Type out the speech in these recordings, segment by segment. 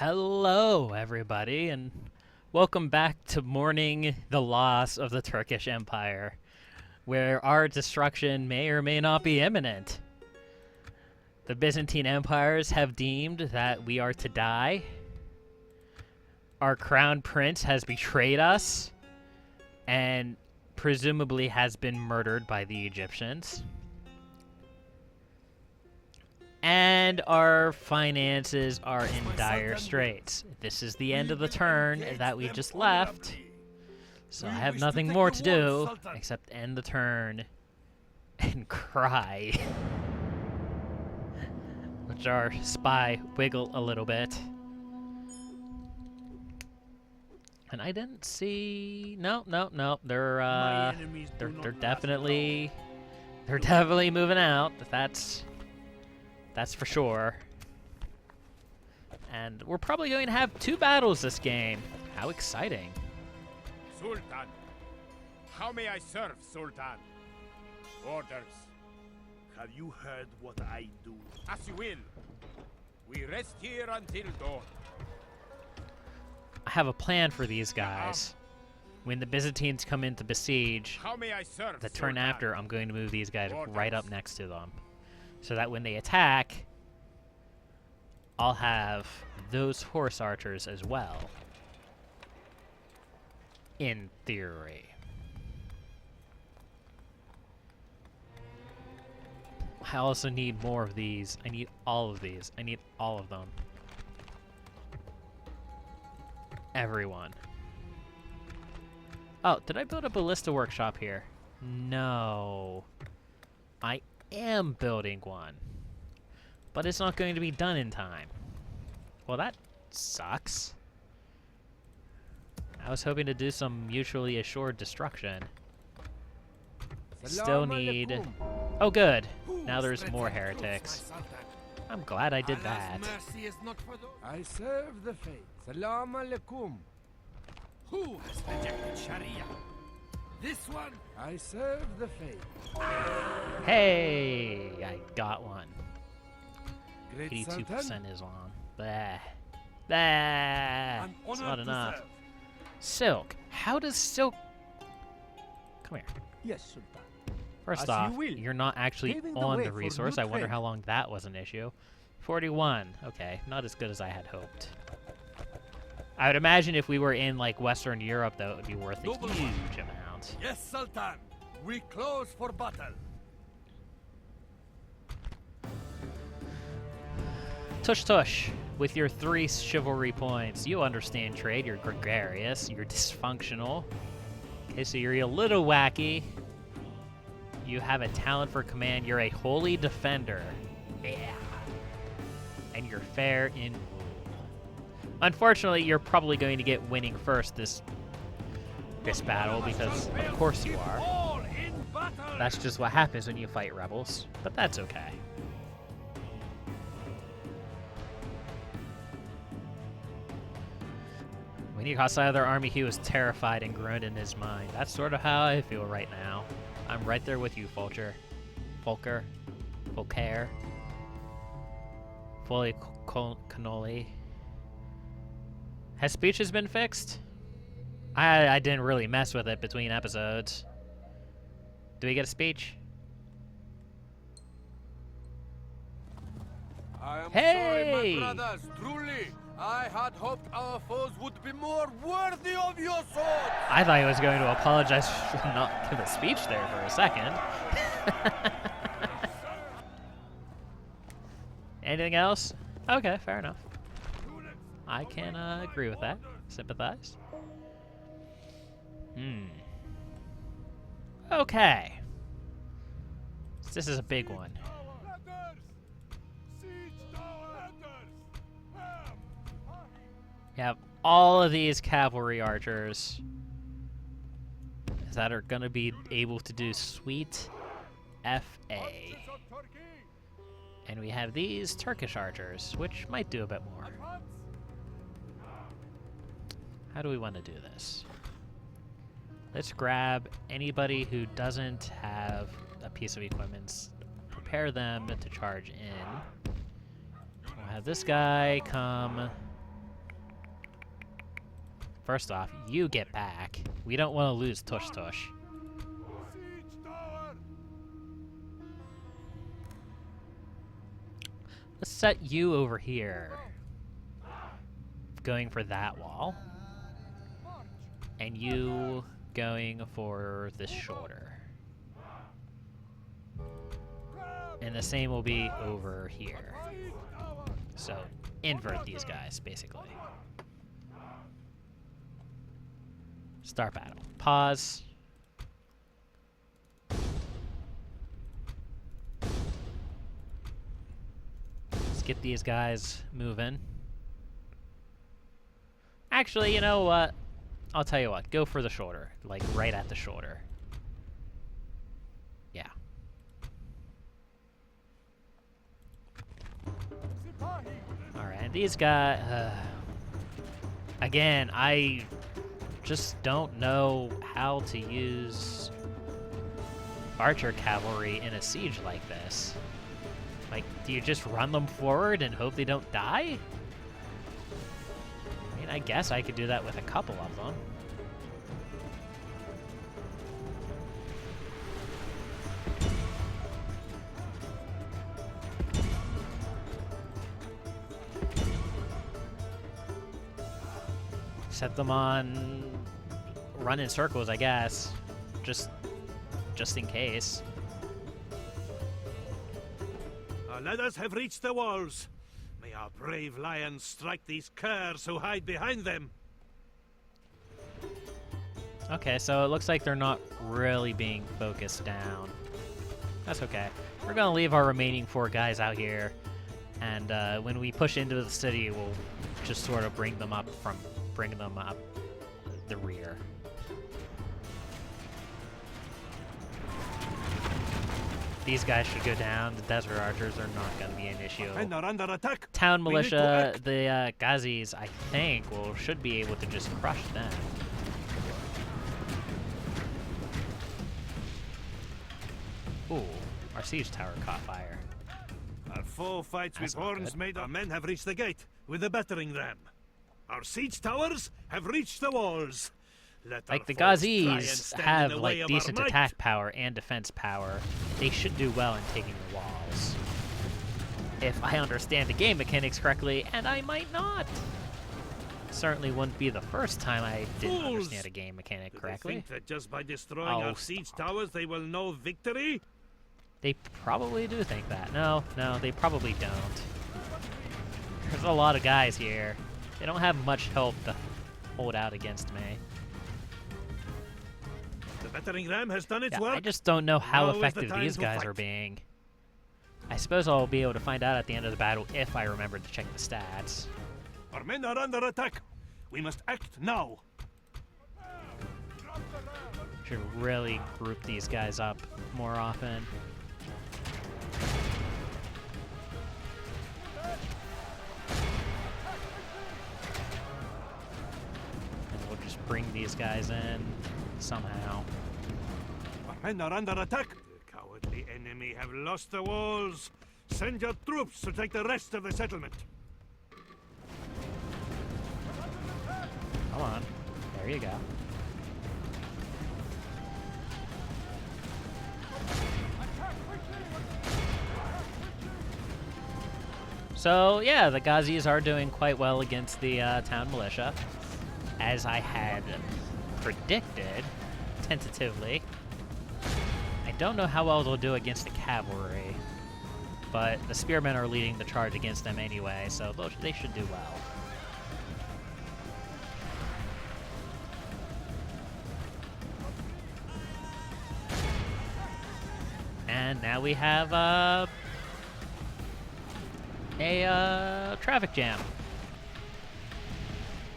Hello, everybody, and welcome back to mourning the loss of the Turkish Empire, where our destruction may or may not be imminent. The Byzantine empires have deemed that we are to die. Our crown prince has betrayed us, and presumably has been murdered by the Egyptians. And our finances are in dire straits. This is the end of the turn that we just left. So I have nothing more to do except end the turn and cry. Which our spy wiggle a little bit. And I didn't see... No. They're definitely moving out. That's for sure. And we're probably going to have 2 battles this game. How exciting. Sultan, how may I serve, Sultan? Orders. Have you heard what I do? As you will. We rest here until dawn. I have a plan for these guys. When the Byzantines come in to besiege, How may I serve, the turn Sultan? after, I'm going to move these guys Orders. right up next to them. So that when they attack, I'll have those horse archers as well. In theory. I also need more of these. I need all of these. I need all of them. Everyone. Oh, did I build a ballista workshop here? No. I am building one. But it's not going to be done in time. Well, that sucks. I was hoping to do some mutually assured destruction. Still need... Oh, good. Now there's more heretics. I'm glad I did that. I serve the faith. Salam alaikum. Who has rejected Sharia? This one? I serve the faith. Hey! I got one. Great 82% Sultan. Islam. Blah. Blah. It's not enough. Silk. How does silk... Come here. Yes, Sultan. First As you off, will. you're not actually Paving the on way the for resource. new I wonder trade. how long that was an issue. 41. Okay, not as good as I had hoped. I would imagine if we were in, like, Western Europe, though, it would be worth a Noble one. huge amount. Yes, Sultan. We close for battle. Tush tush. With your 3 chivalry points, you understand trade. You're gregarious. You're dysfunctional. Okay, so you're a little wacky. You have a talent for command. You're a holy defender. Yeah. And you're fair in rule. Unfortunately, you're probably going to get winning first this battle because of course you are. All in battle. That's just what happens when you fight rebels, but that's okay. When he crossed their army, he was terrified and groaned in his mind. That's sort of how I feel right now. I'm right there with you, Volker. Volker. Fully cannoli. Has speeches been fixed? I didn't really mess with it between episodes. Do we get a speech? I am Hey! sorry, my brothers. Truly, I had hoped our foes would be more worthy of your swords. I thought he was going to apologize for not give a speech there for a second. Anything else? Okay, fair enough. I can agree with that. Sympathize. Okay. This is a big one. You have all of these cavalry archers that are going to be able to do sweet FA. And we have these Turkish archers, which might do a bit more. How do we want to do this? Let's grab anybody who doesn't have a piece of equipment, prepare them to charge in. We'll have this guy come First off, you get back. We don't want to lose Tush Tush. Let's set you over here. Going for that wall. And you going for this shoulder. And the same will be over here. So, invert these guys, basically. Start battle. Pause. Let's get these guys moving. Actually, you know what? I'll tell you what. Go for the shoulder. Like, right at the shoulder. Yeah. Alright, these guys... again, I just don't know how to use archer cavalry in a siege like this. Like, do you just run them forward and hope they don't die? I mean, I guess I could do that with a couple of them. Set them on run in circles, I guess. Just in case. Our ladders have reached the walls. May our brave lions strike these curs who hide behind them. Okay, so it looks like they're not really being focused down. That's okay. We're gonna leave our remaining 4 guys out here, and when we push into the city, we'll just sort of bring them up the rear. These guys should go down. The desert archers are not going to be an issue. And are under attack. Town We need to militia, act. the Ghazis, I think, should be able to just crush them. Ooh, our siege tower caught fire. Our foe fights That's with not horns good. made. Our men have reached the gate with the battering ram. Our siege towers have reached the walls. Let Like, our the foes try and Ghazis stand in have, the way like, of our decent might. attack power and defense power. They should do well in taking the walls. If I understand the game mechanics correctly, and I might not. Certainly wouldn't be the first time I didn't Fools! understand a game mechanic Do they correctly. think that just by destroying Oh, our siege towers they will know victory? They probably do think that. No, they probably don't. There's a lot of guys here. They don't have much help to hold out against me. The battering ram has done its Yeah, work. I just don't know how Now is the effective time these to guys fight. are being. I suppose I'll be able to find out at the end of the battle if I remember to check the stats. Our men are under attack. We must act now. Should really group these guys up more often. And we'll just bring these guys in somehow. Our men are under attack. The cowardly enemy have lost the walls. Send your troops to take the rest of the settlement. Come on. There you go. So, yeah, the Ghazis are doing quite well against the town militia, as I had predicted, tentatively. I don't know how well they'll do against the cavalry, but the spearmen are leading the charge against them anyway, so they should do well. And now we have a traffic jam.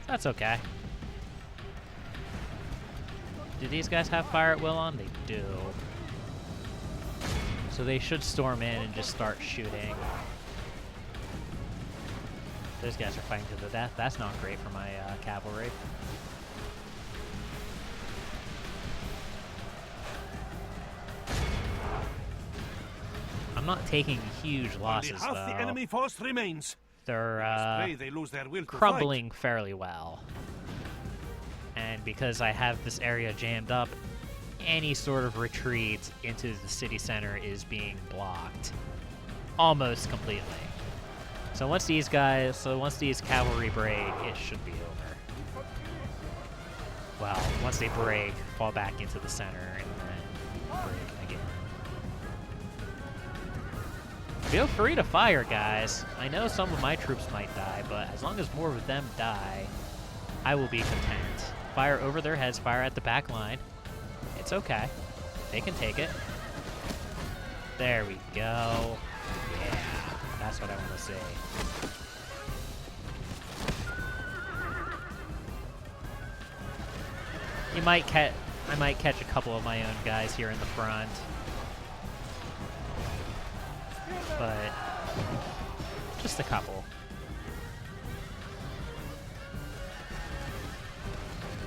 That's okay. Do these guys have fire at will on? They do. So they should storm in and just start shooting. Those guys are fighting to the death. That's not great for my cavalry. I'm not taking huge losses, Only half though. the enemy force remains. They're Pray they lose their will to crumbling fairly well. because I have this area jammed up, any sort of retreat into the city center is being blocked almost completely. So once these cavalry break, it should be over. Well, once they break, fall back into the center, and then break again. Feel free to fire, guys. I know some of my troops might die, but as long as more of them die, I will be content. Fire over their heads, fire at the back line. It's okay. They can take it. There we go. Yeah, that's what I want to see. I might catch a couple of my own guys here in the front. But just a couple.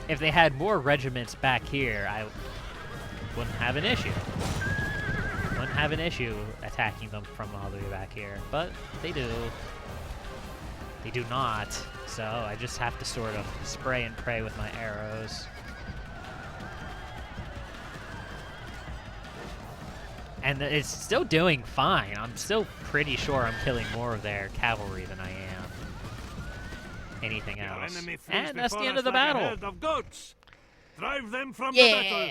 If they had more regiments back here, I wouldn't have an issue. Wouldn't have an issue attacking them from all the way back here. But they do. They do not. So I just have to sort of spray and pray with my arrows. And it's still doing fine. I'm still pretty sure I'm killing more of their cavalry than I am anything else. And that's the end of the battle. Of goats. Drive them from the battle.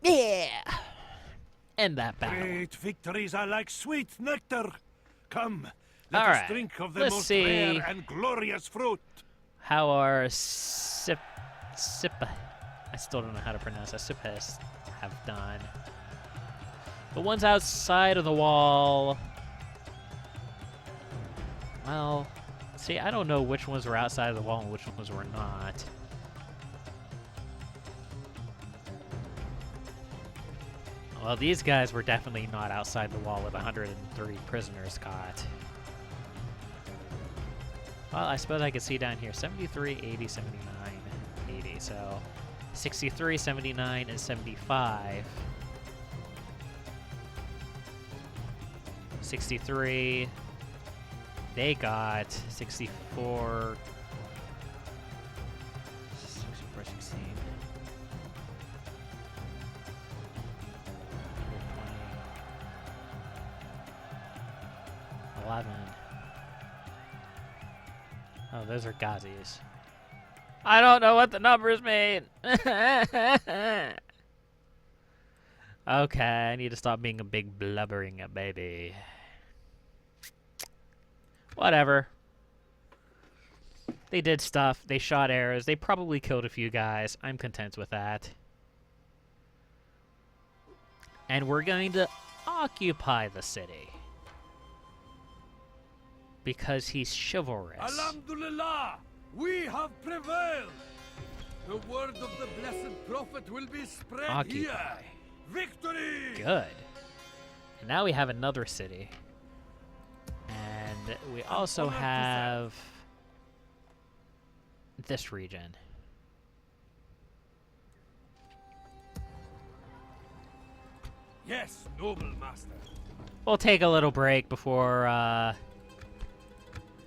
Yeah. End that battle. Great victories are like sweet nectar. Come, let All us right. drink of the Let's most see. rare and glorious fruit. How are I still don't know how to pronounce that. Sippas have done. The ones outside of the wall. Well, see, I don't know which ones were outside of the wall and which ones were not. Well, these guys were definitely not outside the wall with 103 prisoners caught. Well, I suppose I could see down here 73, 80, 79, 80. So 63, 79, and 75. 63. They got 64. 64, 16. 11. Oh, those are Ghazis. I don't know what the numbers mean. Okay, I need to stop being a big blubbering baby. Whatever. They did stuff. They shot arrows. They probably killed a few guys. I'm content with that. And we're going to occupy the city. Because he's chivalrous. Alhamdulillah, we have prevailed. The word of the blessed prophet will be spread Occupy. here. Victory! Good. And now we have another city. And we also have this region. Yes, noble master. We'll take a little break before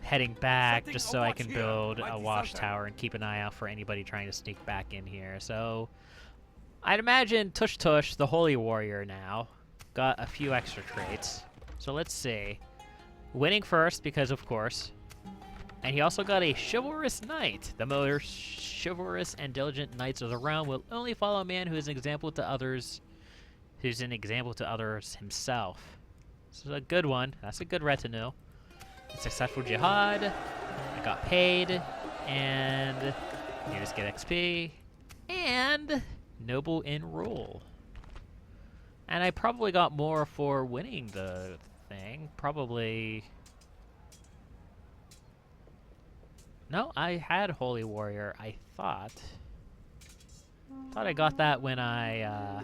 heading back, Setting just a so I watch can here, build a mighty watchtower and keep an eye out for anybody trying to sneak back in here. So I'd imagine Tush Tush, the Holy Warrior now, got a few extra traits. So let's see. Winning first, because of course. And he also got a Chivalrous Knight. The most chivalrous and diligent knights of the realm will only follow a man who is an example to others, who's an example to others himself. This is a good one. That's a good retinue. Successful jihad. I got paid. And you just get XP. And noble in rule. And I probably got more for winning the thing. Probably. No, I had Holy Warrior, I thought. Thought I got that when I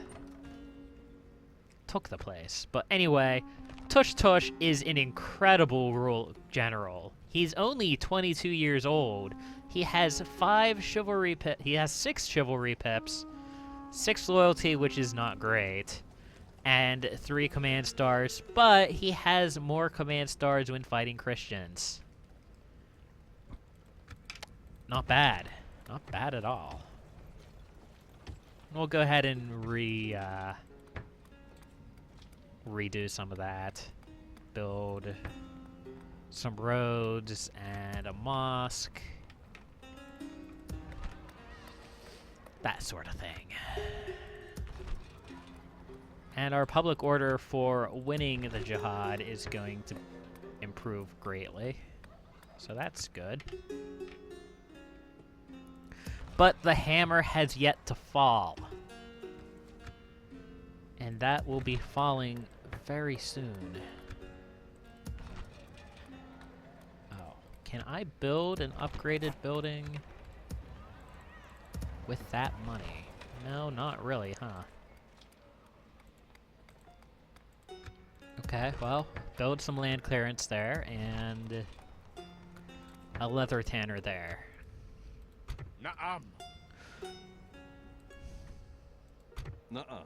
took the place. But anyway, Tush Tush is an incredible general. He's only 22 years old. He has 6 chivalry pips, 6 loyalty, which is not great, and 3 command stars, but he has more command stars when fighting Christians. Not bad. Not bad at all. We'll go ahead and redo some of that. Build some roads and a mosque. That sort of thing. And our public order for winning the jihad is going to improve greatly. So that's good. But the hammer has yet to fall. And that will be falling very soon. Oh, can I build an upgraded building with that money? No, not really, huh? Okay, well, build some land clearance there and a leather tanner there. Na'am. Nuh-uh.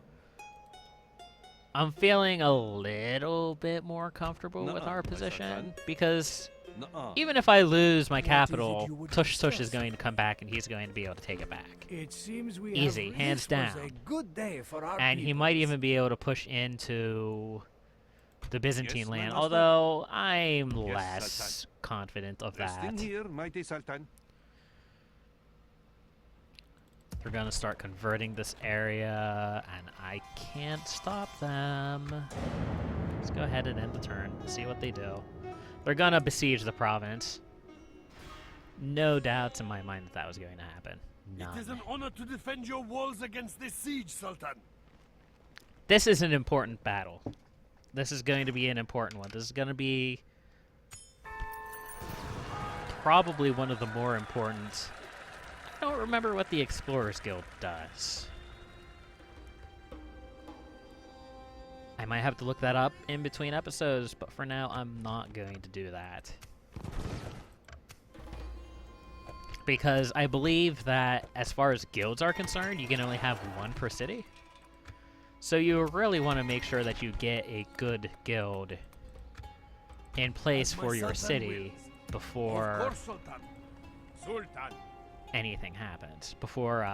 I'm feeling a little bit more comfortable with Nuh-uh, our my position Sultan. because Nuh-uh. even if I lose my What is it capital, you would Tush Tush is discuss? going to come back and he's going to be able to take it back. It seems we Easy, have hands this was down. a good day for our And he might peoples. even be able to push into the Byzantine Yes, my land, master. although I'm Yes, less Sultan. confident of Rest in that. here, mighty Sultan. They're gonna start converting this area, and I can't stop them. Let's go ahead and end the turn, see what they do. They're gonna besiege the province. No doubts in my mind that that was going to happen. It is None. an honor to defend your walls against this siege, Sultan. This is an important battle. This is going to be an important one. This is going to be probably one of the more important. I don't remember what the Explorers Guild does. I might have to look that up in between episodes, but for now, I'm not going to do that. Because I believe that as far as guilds are concerned, you can only have one per city. So you really want to make sure that you get a good guild in place As my for your Sultan city wills. Of before course, Sultan. Sultan. anything happens. Before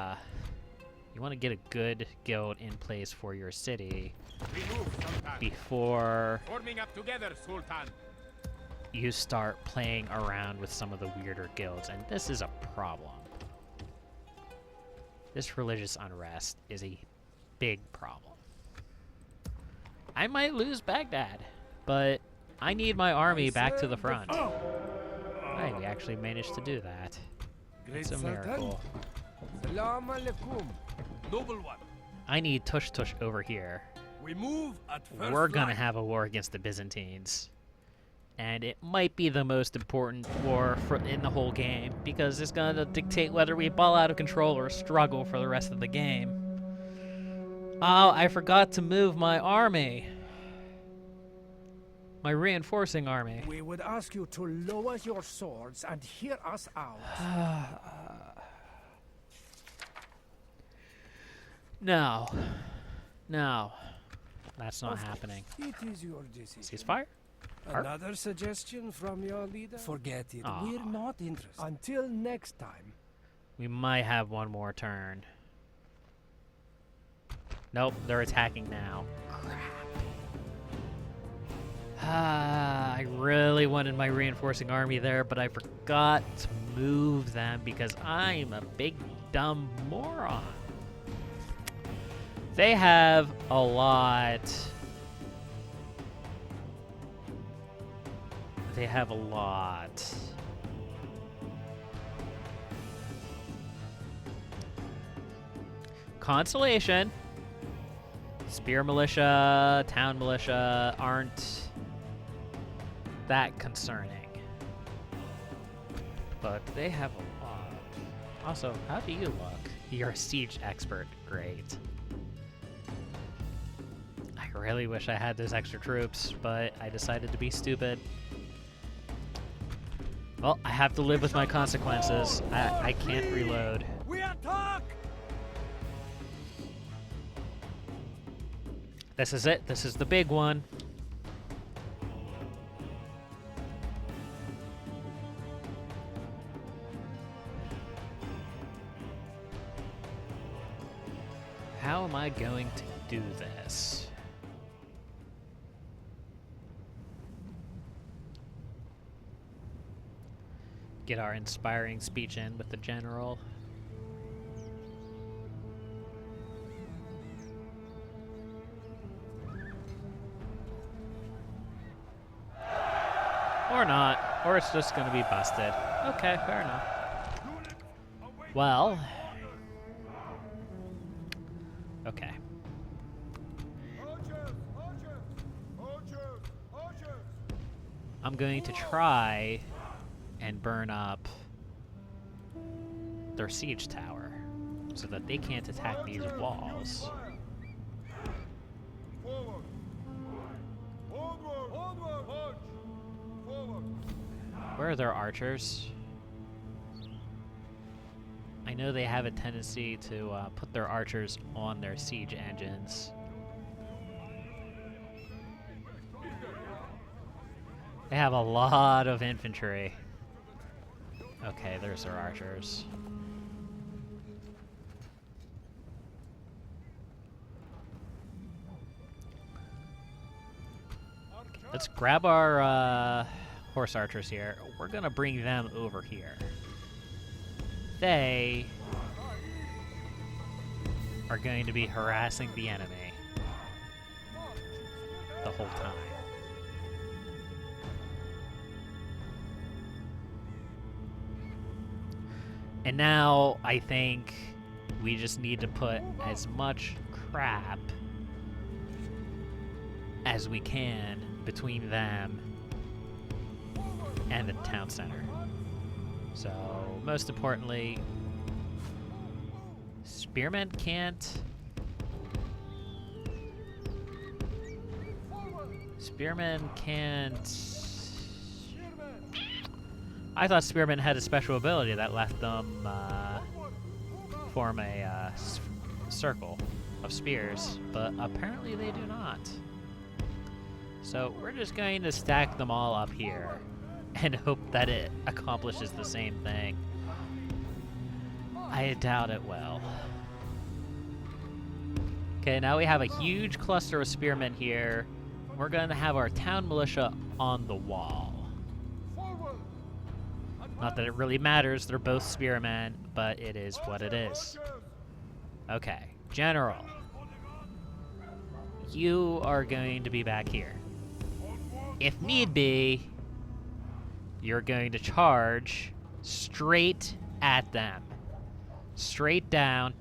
you want to get a good guild in place for your city We move, Sultan. before Forming up together, Sultan. you start playing around with some of the weirder guilds, and this is a problem. This religious unrest is a big problem. I might lose Baghdad, but I need my army back to the front. I actually managed to do that. Great It's a Sultan. miracle. Salam alaikum. Noble one. I need Tush Tush over here. We move at first We're gonna light. have a war against the Byzantines. And it might be the most important war in the whole game, because it's gonna dictate whether we ball out of control or struggle for the rest of the game. Oh, I forgot to move my army. My reinforcing army. We would ask you to lower your swords and hear us out. No. No. That's not happening. It is your decision. Ceasefire? Harp? Another suggestion from your leader? Forget it. Aw. We're not interested. Until next time. We might have one more turn. Nope, they're attacking now. Crap. I really wanted my reinforcing army there, but I forgot to move them because I'm a big dumb moron. They have a lot. They have a lot. Consolation. Spear militia, town militia aren't that concerning. But they have a lot. Also, how do you look? You're a siege expert. Great. I really wish I had those extra troops, but I decided to be stupid. Well, I have to live with my consequences. I can't reload. We attack! This is it. This is the big one. how am I going to do this? Get our inspiring speech in with the general. Or not. Or it's just gonna be busted. Okay, fair enough. Well. Okay. I'm going to try and burn up their siege tower so that they can't attack these walls. Where are their archers? I know they have a tendency to put their archers on their siege engines. They have a lot of infantry. Okay, there's their archers. Let's grab our horse archers here. We're gonna bring them over here. They are going to be harassing the enemy the whole time. And now I think we just need to put as much crap as we can between them and the town center. So, most importantly, spearmen can't... Spearmen can't... I thought spearmen had a special ability that let them form a circle of spears, but apparently they do not. So we're just going to stack them all up here and hope that it accomplishes the same thing. I doubt it will. Okay, now we have a huge cluster of spearmen here. We're going to have our town militia on the wall. Not that it really matters, they're both spearmen, but it is what it is. Okay, General. You are going to be back here. If need be, you're going to charge straight at them. Straight down.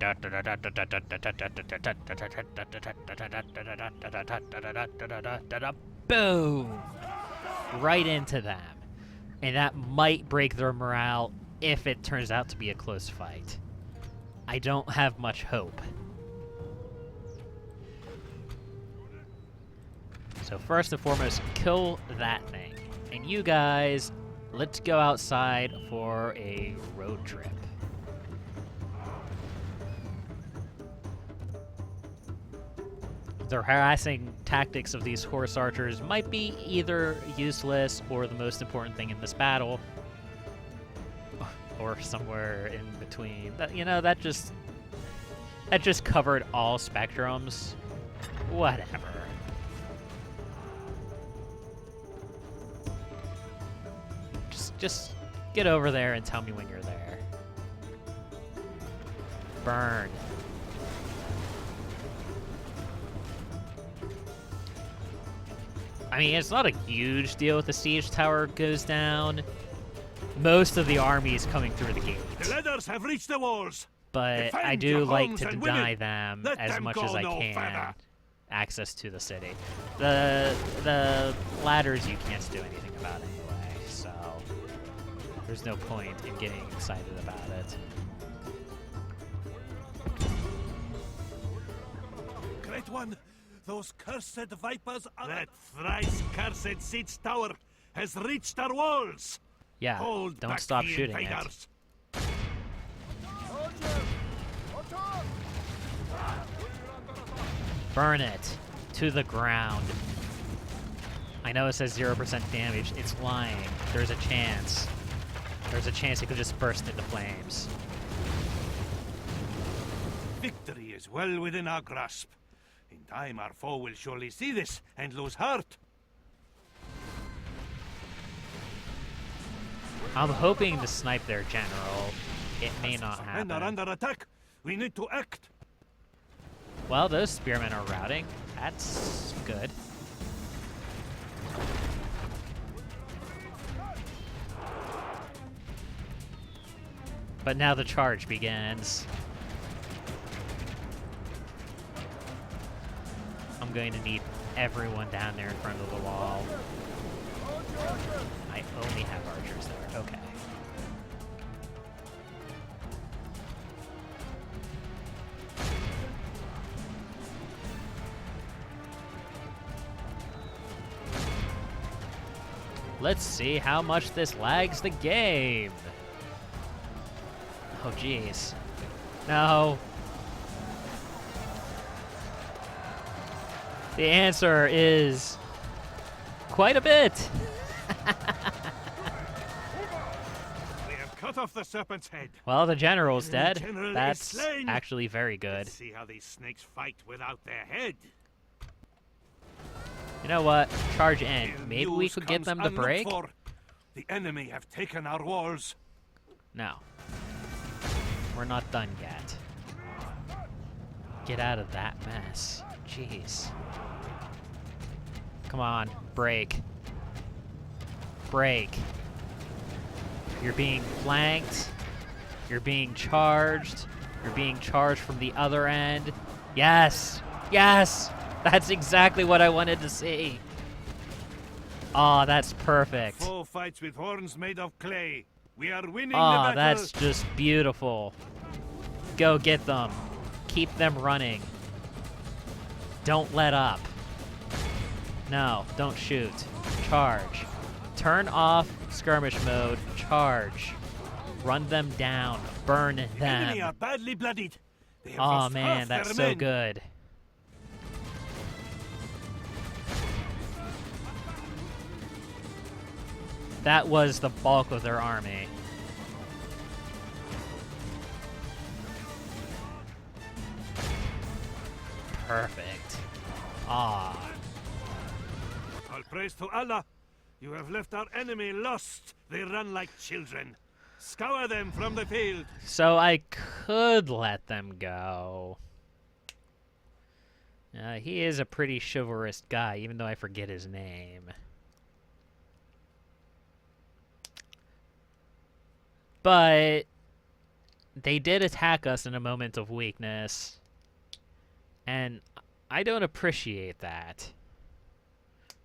Boom! Right into them. And that might break their morale if it turns out to be a close fight. I don't have much hope. So first and foremost, kill that thing. And you guys, let's go outside for a road trip. The harassing tactics of these horse archers might be either useless or the most important thing in this battle, or somewhere in between. You know, that just covered all spectrums. Whatever. Just get over there and tell me when you're there. Burn. I mean, it's not a huge deal if the siege tower goes down. Most of the army is coming through the gate. The ladders have reached the walls. But Defend I do your like homes to and deny women. them Let as them much go as I no can further. access to the city. The ladders you can't do anything about anyway, so there's no point in getting excited about it. Great one, those cursed vipers are... That thrice cursed siege tower has reached our walls. Yeah, Hold don't back stop the shooting invaders. Burn it to the ground. I know it says 0% damage. It's lying. There's a chance. There's a chance it could just burst into flames. Victory is well within our grasp. In time, our foe will surely see this and lose heart. I'm hoping to snipe their general. It may not Men are happen. under attack. We need to act. Well, those spearmen are routing. That's good. But now the charge begins. I'm going to need everyone down there in front of the wall. I only have archers there. Okay. Let's see how much this lags the game. Oh, jeez. No. The answer is quite a bit. We have cut off the serpent's head. Well, the general's dead. General is That's slain. actually very good. Let's see how these snakes fight without their head. You know what? Charge in. Ill Maybe we news could get comes them to unlooked break? for. The enemy have taken our walls. No. We're not done yet. Get out of that mess. Jeez. Come on. Break. Break. You're being flanked. You're being charged. You're being charged from the other end. Yes! Yes! That's exactly what I wanted to see. Oh, that's perfect. Foe fights with horns made of clay. We are winning the Oh, battle. that's just beautiful. Go get them. Keep them running. Don't let up. No, don't shoot. Charge. Turn off skirmish mode. Charge. Run them down. Burn The enemy them. are badly bloodied. They have Oh lost man, half that's their so men. good. That was the bulk of their army. Perfect. Ah. All praise to Allah. You have left our enemy lost. They run like children. Scour them from the field. So I could let them go. He is a pretty chivalrous guy, even though I forget his name. But they did attack us in a moment of weakness. And I don't appreciate that.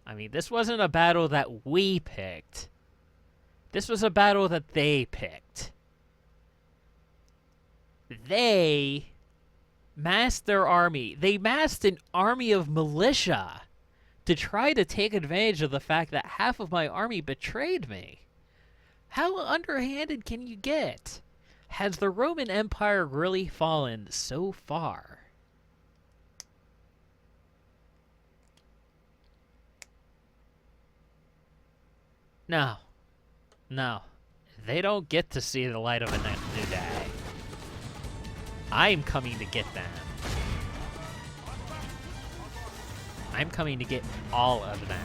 I mean, this wasn't a battle that we picked. This was a battle that they picked. They massed their army. They massed an army of militia to try to take advantage of the fact that half of my army betrayed me. How underhanded can you get? Has the Roman Empire really fallen so far? No. No. They don't get to see the light of a new day. I'm coming to get them. I'm coming to get all of them.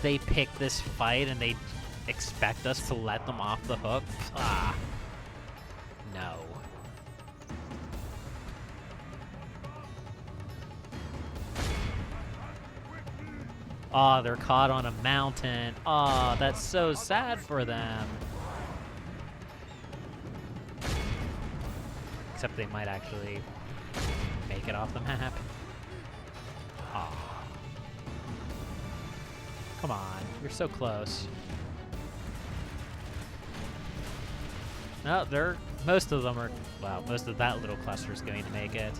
They pick this fight and they expect us to let them off the hook? Ah. No. Oh, they're caught on a mountain. Oh, that's so sad for them. Except they might actually make it off the map. Oh. Come on, you're so close. No, most of them are, well, most of that little cluster is going to make it.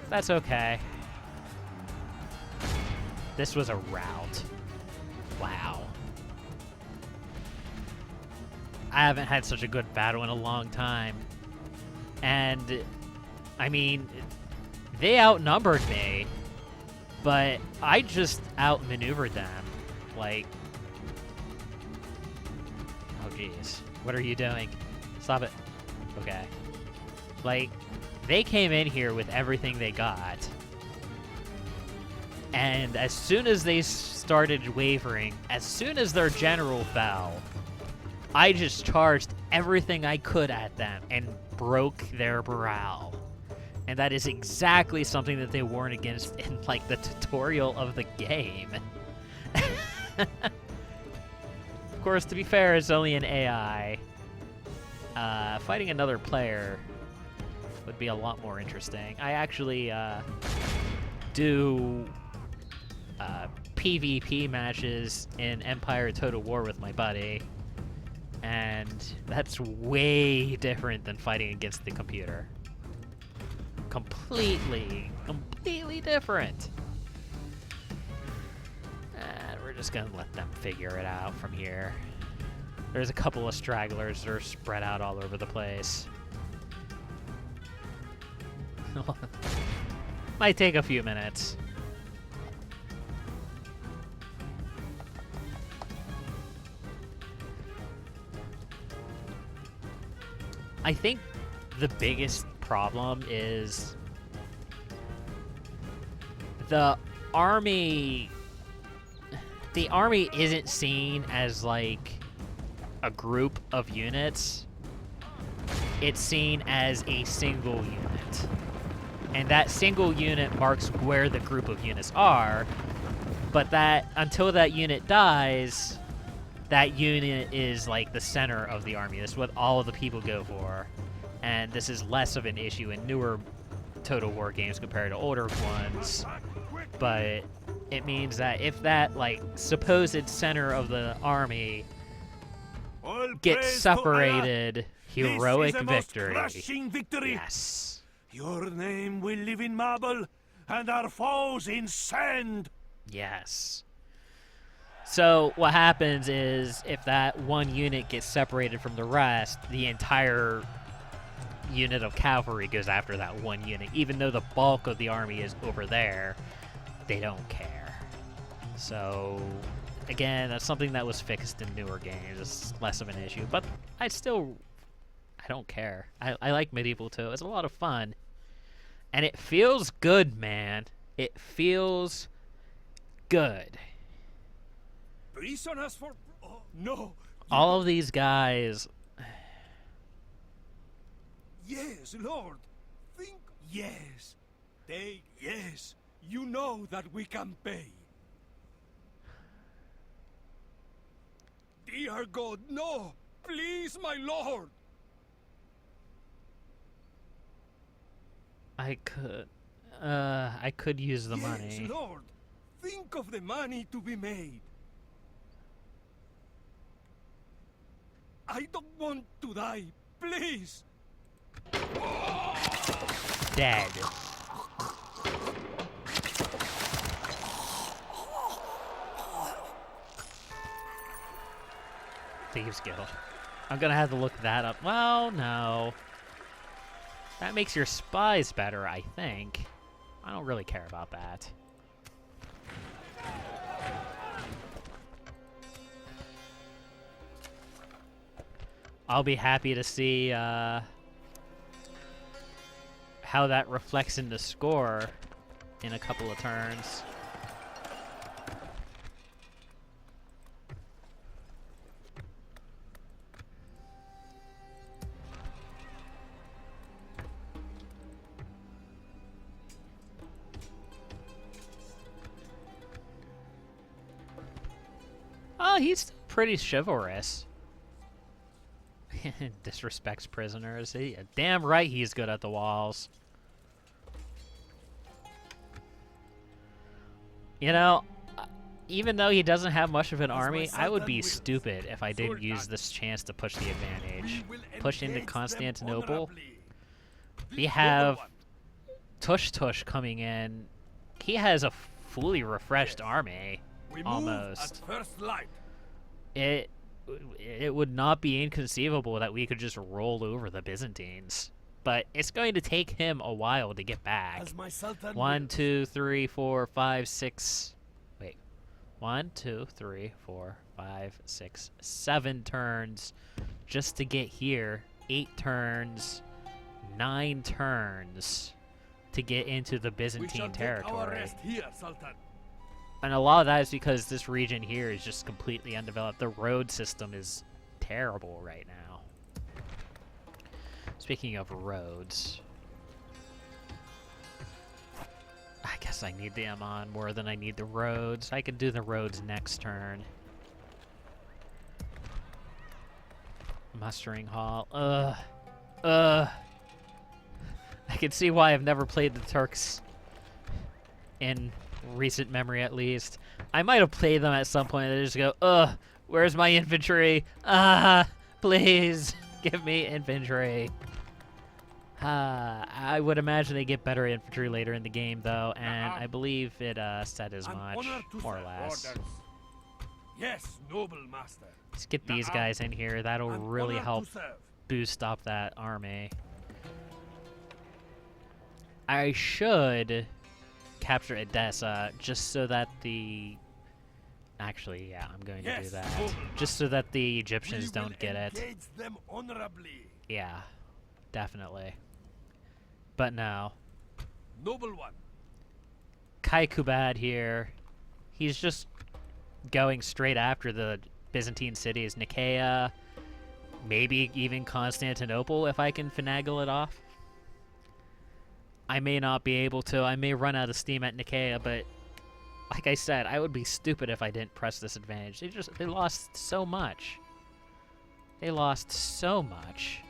That's okay. This was a rout. Wow. I haven't had such a good battle in a long time. And, I mean, they outnumbered me, but I just outmaneuvered them. Like, Oh, jeez. What are you doing? Stop it. Okay. Like, they came in here with everything they got. And as soon as they started wavering, as soon as their general fell, I just charged everything I could at them and broke their morale. And that is exactly something that they warned against in, like, the tutorial of the game. Of course, to be fair, it's only an AI. Fighting another player would be a lot more interesting. I actually do PvP matches in Empire Total War with my buddy, and that's way different than fighting against the computer. Completely different. And we're just gonna let them figure it out from here. There's a couple of stragglers that are spread out all over the place. Might take a few minutes. I think the biggest problem is the army isn't seen as like a group of units. It's seen as a single unit. And that single unit marks where the group of units are, but that until that unit dies, that unit is like the center of the army. That's what all of the people go for. And this is less of an issue in newer Total War games compared to older ones. But it means that if that like supposed center of the army gets separated, heroic victory. Yes. Your name will live in marble, and our foes in sand. Yes. So what happens is if that one unit gets separated from the rest, the entire unit of cavalry goes after that one unit. Even though the bulk of the army is over there, they don't care. So again, that's something that was fixed in newer games. It's less of an issue, but I don't care. I like Medieval 2. It's a lot of fun. And it feels good, man. It feels good. Prisoners for... Oh, no. All of these guys... Yes, Lord. Think... Yes. Take... Yes. You know that we can pay. Dear God, no. Please, my Lord. I could use the money. Yes, Lord. Think of the money to be made. I don't want to die. Please. Dead. Thieves Guild. I'm gonna have to look that up. Well, no. That makes your spies better, I think. I don't really care about that. I'll be happy to see how that reflects in the score in a couple of turns. Oh, he's pretty chivalrous. Disrespects prisoners. Damn right he's good at the walls. You know, even though he doesn't have much of an army, I would be stupid if I didn't use this chance to push the advantage. Push into Constantinople. We have Tush Tush coming in. He has a fully refreshed army, almost. It would not be inconceivable that we could just roll over the Byzantines. But it's going to take him a while to get back. 1, 2, 3, 4, 5, 6... Wait. 1, 2, 3, 4, 5, 6, 7 turns just to get here. 8 turns, 9 turns to get into the We Byzantine shall take our territory. rest here, Sultan. And a lot of that is because this region here is just completely undeveloped. The road system is terrible right now. Speaking of roads, I guess I need the Amman more than I need the roads. I can do the roads next turn. Mustering hall. I can see why I've never played the Turks in recent memory, at least. I might have played them at some point and they just go, where's my infantry? Please give me infantry. I would imagine they get better infantry later in the game, though, and I believe it said as An much, honor to more or serve. less. Orders. Yes, noble master. Let's get these guys in here. That'll An really honor to help serve. boost up that army. I should capture Edessa just so that the... Actually, yeah, I'm going to do Yes, that. noble Just so that the We Egyptians will don't get it. engage them honorably. Yeah, definitely. But no. Noble one. Kaikubad here, he's just going straight after the Byzantine cities. Nicaea, maybe even Constantinople if I can finagle it off. I may not be able to. I may run out of steam at Nicaea, but like I said, I would be stupid if I didn't press this advantage. They lost so much. They lost so much.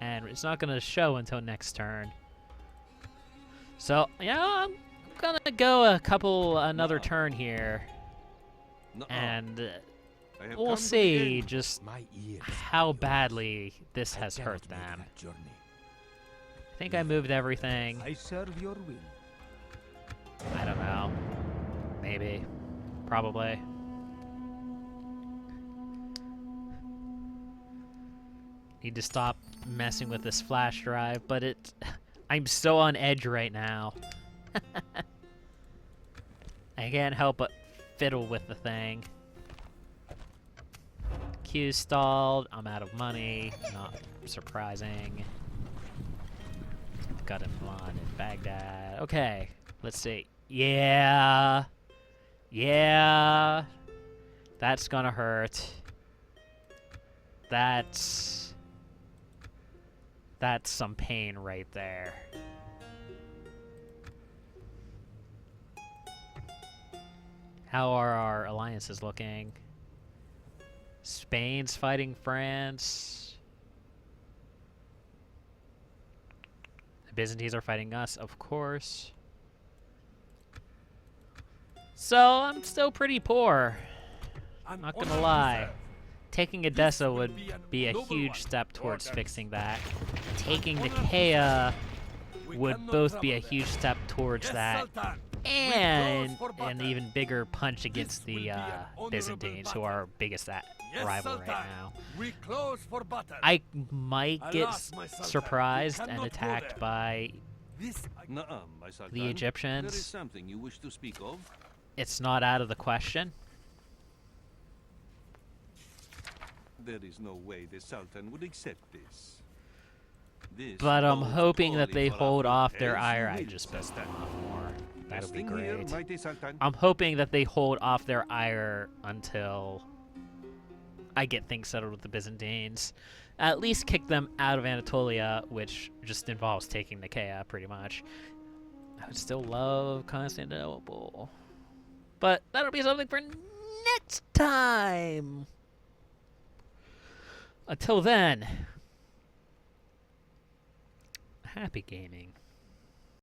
And it's not going to show until next turn. So, yeah, I'm going to go another turn here. And I have we'll come to the see end. just My ears. how badly this has cannot hurt make them. that journey. I think I moved everything. I serve your will. I don't know. Maybe. Probably. Need to stop messing with this flash drive, but I'm so on edge right now. I can't help but fiddle with the thing. Q stalled. I'm out of money. Not surprising. Got him on in Baghdad. Okay, let's see. Yeah. Yeah. That's gonna hurt. That's some pain right there. How are our alliances looking? Spain's fighting France. The Byzantines are fighting us, of course. So, I'm still pretty poor. An Not honor gonna to lie. serve. Taking This Edessa will would be an be a noble huge one. step towards Orders. fixing that. Taking honor to Nicaea We would cannot both be a trouble them. huge step towards Yes, that. Sultan. And for an battle. even bigger punch against will the be an honorable Byzantines, who battle. are our biggest Yes, rival Sultan. right now. We close for battle. I might get Alas, my Sultan, surprised we and cannot go attacked there. by This Nuh-uh, my Sultan. the There is Egyptians. something you wish to speak of? It's not out of the question. There is no way the Sultan would accept this. This But I'm bodes hoping that poorly they for hold our off their as ire. you I will, just pissed them Sultan. off more. That'll be Resting here, great. mighty Sultan. I'm hoping that they hold off their ire until I get things settled with the Byzantines. At least kick them out of Anatolia, which just involves taking Nicaea, pretty much. I would still love Constantinople. But that'll be something for next time! Until then, happy gaming.